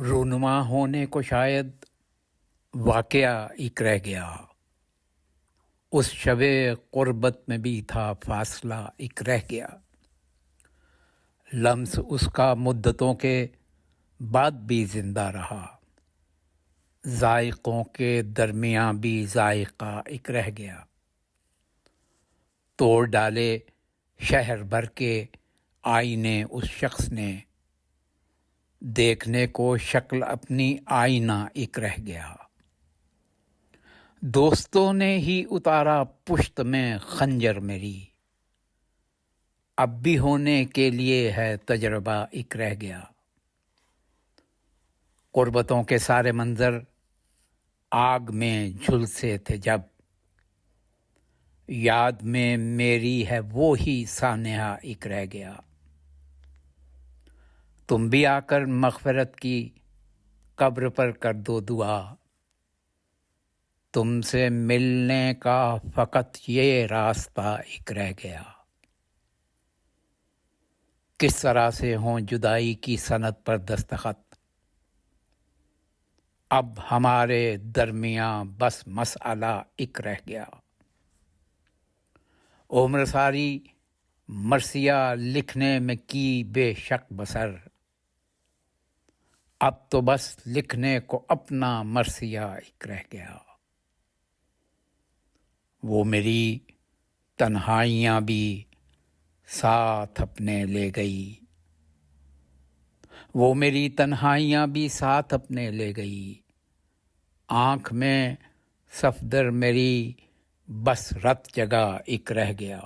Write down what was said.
رونما ہونے کو شاید واقعہ ایک رہ گیا، اس شب قربت میں بھی تھا فاصلہ ایک رہ گیا، لمس اس کا مدتوں کے بعد بھی زندہ رہا، ذائقوں کے درمیان بھی ذائقہ ایک رہ گیا، توڑ ڈالے شہر بھر کے آئینے اس شخص نے، دیکھنے کو شکل اپنی آئینہ ایک رہ گیا، دوستوں نے ہی اتارا پشت میں خنجر میری، اب بھی ہونے کے لیے ہے تجربہ ایک رہ گیا، قربتوں کے سارے منظر آگ میں جھلسے تھے جب، یاد میں میری ہے وہی سانحہ ایک رہ گیا، تم بھی آ کر مغفرت کی قبر پر کر دو دعا، تم سے ملنے کا فقط یہ راستہ ایک رہ گیا، کس طرح سے ہوں جدائی کی سند پر دستخط، اب ہمارے درمیان بس مسئلہ ایک رہ گیا، عمر ساری مرثیہ لکھنے میں کی بے شک بسر، اب تو بس لکھنے کو اپنا مرثیہ ایک رہ گیا، وہ میری تنہائیاں بھی ساتھ اپنے لے گئی، وہ میری تنہائیاں بھی ساتھ اپنے لے گئی، آنکھ میں صفدر میری بس رت جگہ ایک رہ گیا۔